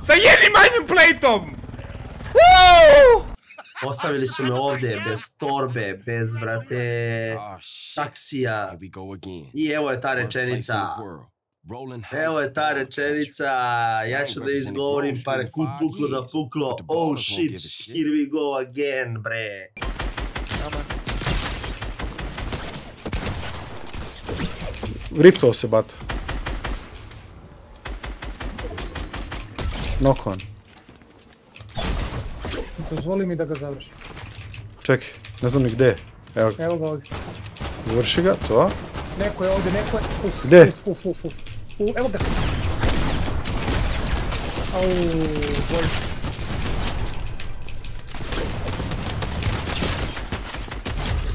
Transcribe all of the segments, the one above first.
Sa jednim manjim plejtom! Ostavili su me ovdje, bez torbe, bez, brate, taksija. I evo je ta rečenica. Evo je ta rečenica. Ja ću da izgovorim par kud puklo da puklo. Oh shit, here we go again, bre. Riftao se, bato. Knock on. Dozvoli mi da ga završim. Čekaj, ne znam ni gde je. Evo ga ovdje. Završi ga, to. Neko je ovdje, neko je... Gde? Evo ga. Bolj.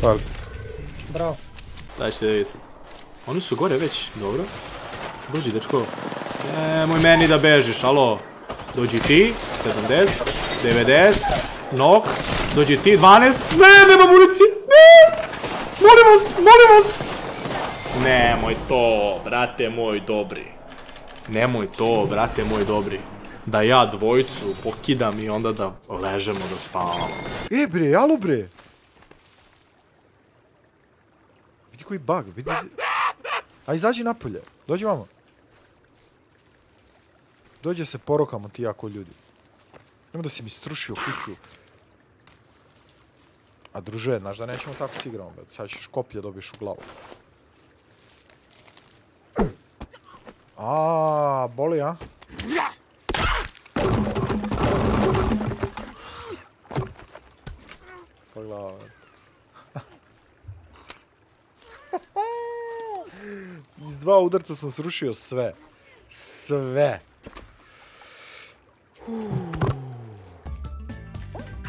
Pali. Bravo. Daj se da vidim. Oni su gore već, dobro. Dođi, dečko. Nemoj meni da bežiš, alo. Dođi ti, 70, 90, knock. Dođi ti, 12. Ne, nema municije, ne! Molim vas! Nemoj to, brate moj dobri. Nemoj to, brate moj dobri. Da ja dvojicu pokidam i onda da ležemo da spavamo. Bre, alo bre! Vidi koji bug, vidi... A izađi napolje, dođi vamo. Dođe se porokamo ti jako ljudi. Nemo da si mi strušio kuću. A druže, znaš da nećemo tako s igramo, bet. Sad ćeš koplje dobiješ u glavu. Boli, a? Pa glava. Iz 2 udarca sam srušio sve. Sve.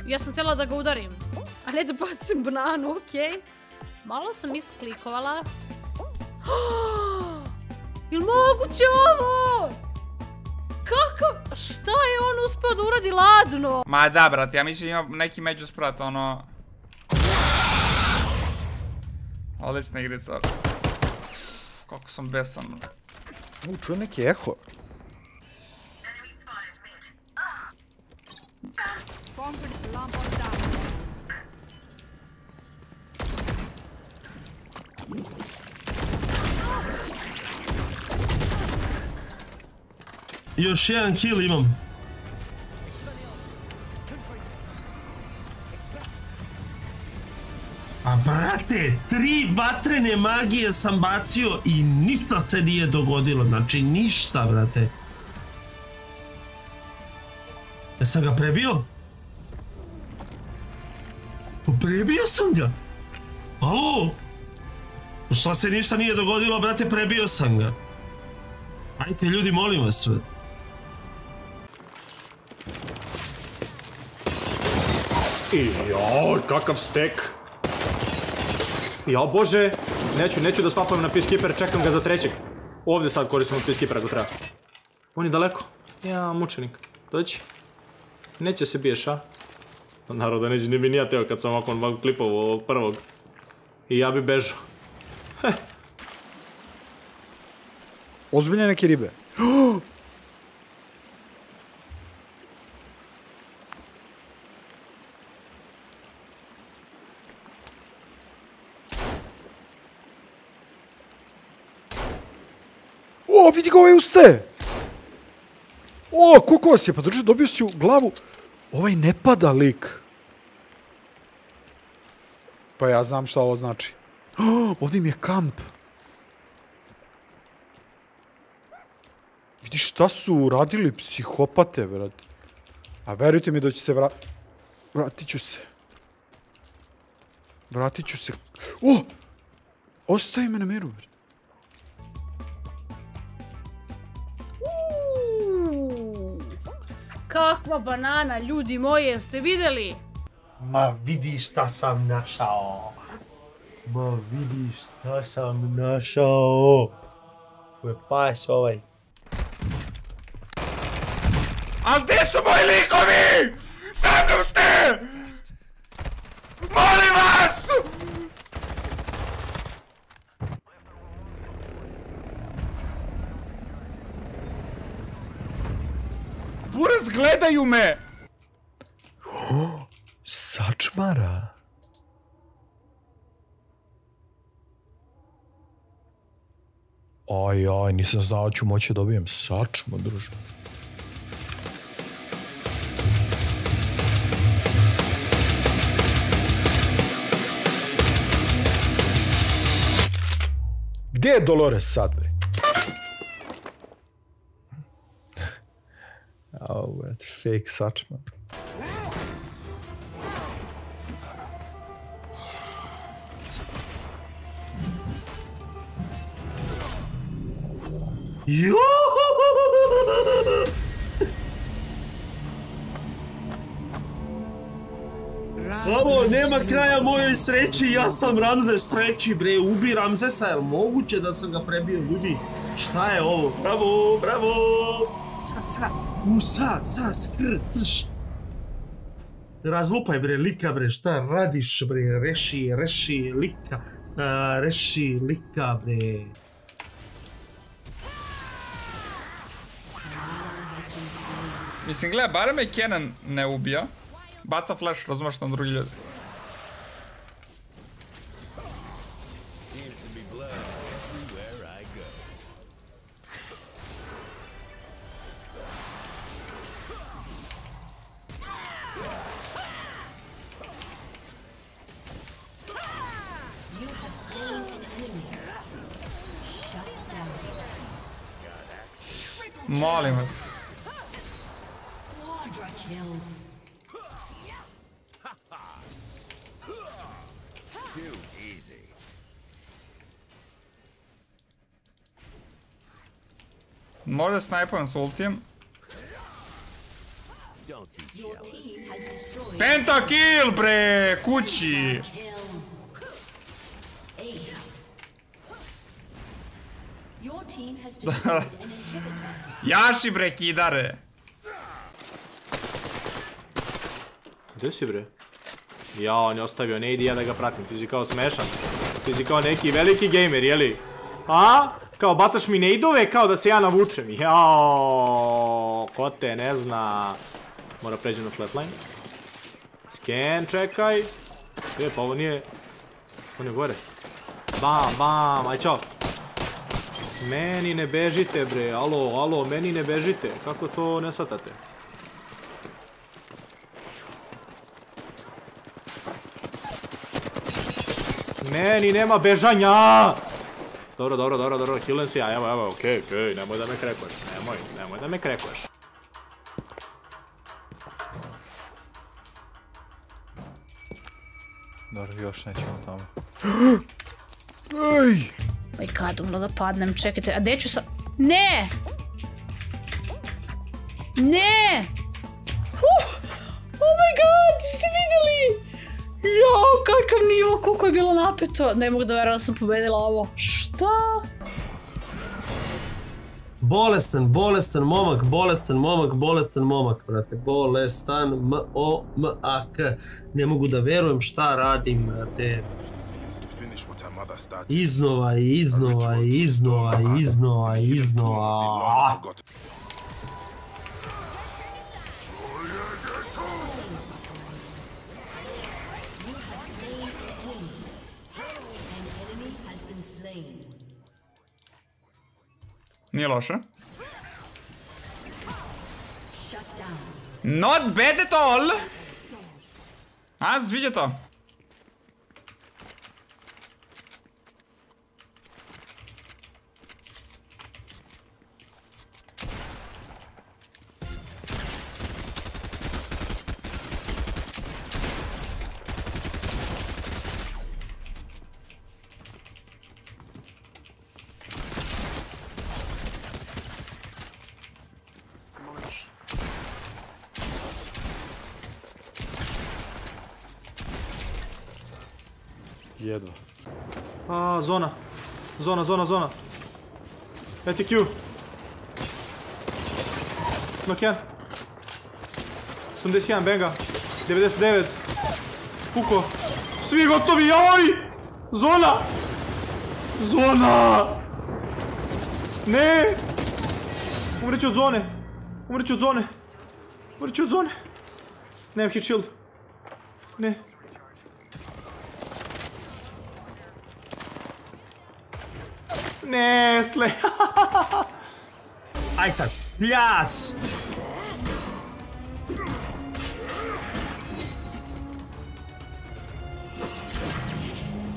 Ja sam htjela da ga udarim, a ne da bacim bananu, okej. Malo sam isklikovala. Jel moguće ovo? Kako? Šta je on uspio da uradi ladno? Ma da, brate, ja mislim ima neki međusprat, ono... Odlična igrica. Kako sam besan. Čujem neki eho. Još jedan kill imam. A brate, 3 vatrene magije sam bacio i ništa se nije dogodilo. Znači ništa, brate. Jesam ga prebio? Prebio sam ga! Alo? Šta se ništa nije dogodilo, brate, prebio sam ga. Ajde ljudi, molim vas sve. Joj, kakav stek. Jao bože, neću da svapujem na Peacekeeper, čekam ga za trećeg. Ovdje sad koristimo Peacekeeper ako treba. On je daleko. Ja, mučenik. Dođi. Neće se biješ, a? Naravno da neće ni mi nija teo kad sam ovako klipovao ovog prvog. I ja bi bežao. Ozbiljne neke ribe. O, vidi ga ovaj uste! O, koliko vas je, pa drži, dobio si u glavu. Ovaj ne pada lik. Pa ja znam šta ovo znači. Ovdje im je kamp. Vidi šta su uradili psihopate, brate. A verujte mi da će se vratit ću se. Vratit ću se. O! Ostavi me na miru, brate. Kakva banana, ljudi moji, jeste vidjeli? Ma vidi šta sam našao. Ma vidi šta sam našao. Ko je pas ovaj. A gdje su moji likovi? Sa mnom ste! Molim vas! Buraz, gledaju me! Sačmara. Aj, nisam znao da ću moći dobijem sačmu, druže. Gdje je Dolores sad, bre? Au, fake sačma. Bravo, nema kraja mojoj sreći, ja sam Ramzes III, bre, ubi Ramzesa, je li moguće da sam ga prebio, ljudi? Šta je ovo? Bravo, bravo! Skr, tš! Razlupaj, bre, lika, bre, šta radiš, bre, reši, lika, reši, lika, bre. Mislim, gledaj, barem me Kenan ne ubija. Baca flash, razumeš što na drugi ljudi. Molim vas. Može snajpujem s ultijem. Pentakill, bre, kući! Jaši, bre, kidare! Gdje si, bre? Ja, on je ostavio, ne idi ja da ga pratim, ti si kao smešan. Ti si kao neki veliki gamer, jeli? A? Kao bacaš mi nejdove, kao da se ja navučem. Jao, ko te ne zna. Mora pređe na flatline. Scan, čekaj. Pa ovo nije... On je gore. Bam, aj čao. Meni ne bežite, bre, alo, meni ne bežite. Kako to ne shvatate? Meni nema bežanja! Dobro, killen si ja, evo, okej, nemoj da me krekuješ, nemoj da me krekuješ. Dobro, još nećemo tamo. Oj, kad umro da padnem, čekajte, a gdje ću sam... Ne! Ne! Oh my god, ste vidjeli? Jao, kakav nivo, koliko je bilo napeto. Ne mogu da verujem da sam pobedila ovo. Šta? Bolestan momak, brate. Bolestan, M-O-M-A-K. Ne mogu da verujem šta radim, brate. Iznova. Nije loše. Not bad at all! Az, vidje to. Jedva. A, zona. ETQ. Knock 1. 81, benga. 99. Puko. Svi gotovi, joj! Zona! Ne! Umreću od zone. Vrću od zone. Nemam hit shield. Ne. Nestle. Aj sad, pljas!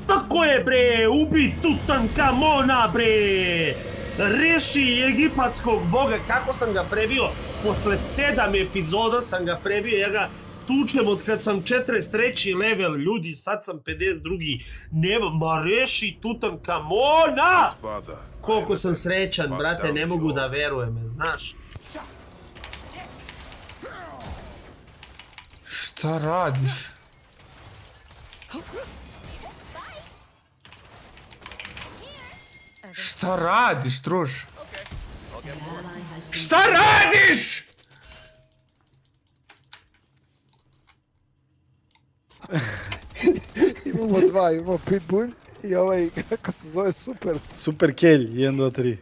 Tako je bre, ubi Tutankamona bre! Reši egipatskog boga, kako sam ga prebio? Posle 7 epizoda sam ga prebio, ja ga tučem od kad sam 43. level, ljudi, sad sam 52. Nema, ma reši Tutankamona! Koliko sam srećan, brate, ne mogu da verujem, znaš? Šta radiš? Šta radiš, druž? Šta radiš? Imamo dva, imamo Pitbull i ovaj, kako se zove, Super. Super Kelj, 1, 2,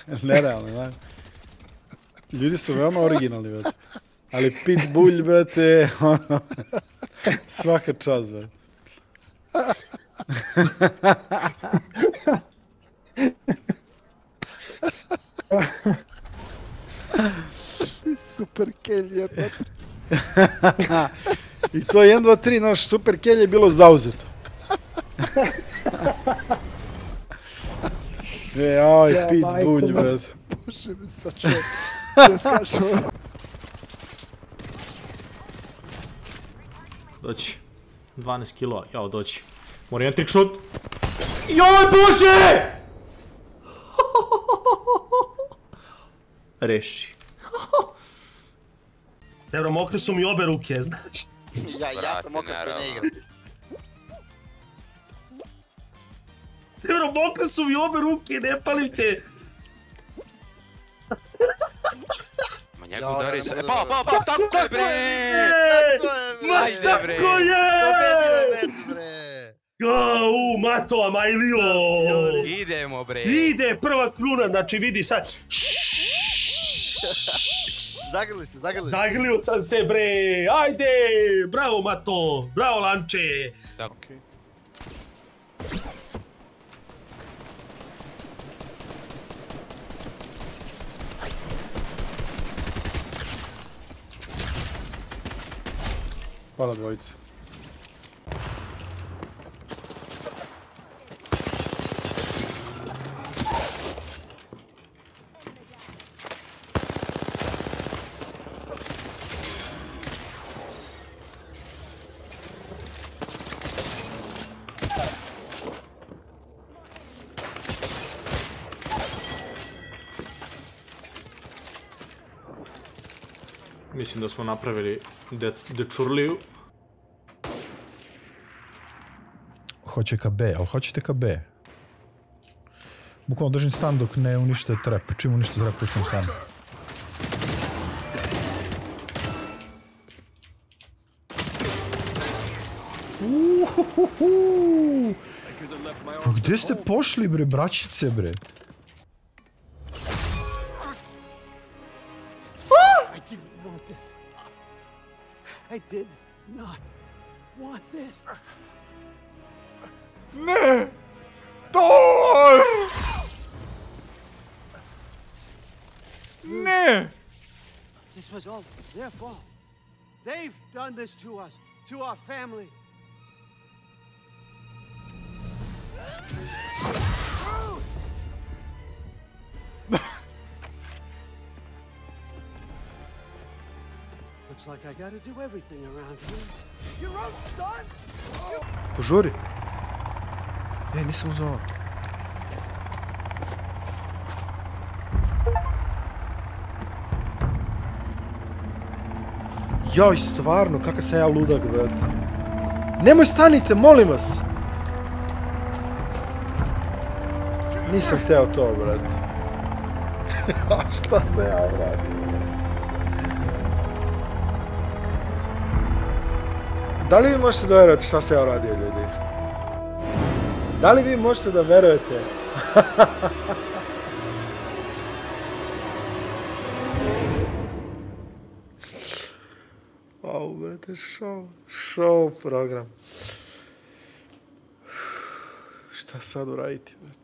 3. Nerealno, znaš. Ljudi su veoma originalni, brate. Ali Pitbull, brate, ono, svaka čast, brate. Super Kelj, jebate. I to 1, 2, 3, naš Super Kelj je bilo zauzeto. Aj, Pitbull, brate. Bože mi sačuvaj. Ja skačem. Doći. 12 kilo, jao doći. Moram jedan trick shot. Joj bože! Reši. Dobro, mokre su mi obe ruke, znaš? Ja sam mokre koji ne igram. Dobro, mokre su mi obe ruke, ne palim te. Ma njega udari se... Pa, tako je bre! Ma tako je! Pobedilo meč bre! Mato, Amajlio! Idemo bre! Ide prva kruna, znači vidi sad. Zagrli se. Zagrlio sam se bre! Ajde! Bravo Mato! Bravo Lanče! Tako. Hvala dvojicu. Mislim da smo napravili dečurliju. Hoće ka B, ali hoćete ka B. Bukvalno držim stan dok ne unište trap. Čim unište trap, puštam stan. Pa gdje ste pošli bre, braćice bre? I did not want this. Ne! Thor! Ne! This was all their fault. They've done this to us, to our family. Looks like I gotta do everything around here. Your own son? Požuri. Nisam uzao. Joj, stvarno, kakav sam ja ludak, brate. Nemoj stanite, molim vas. Nisam hteo to, brate. Šta se ja radim? Da li vi možete da verujete šta se ja radio, ljudi? Da li vi možete da verujete? brate, show program. Šta sad uraditi, brate?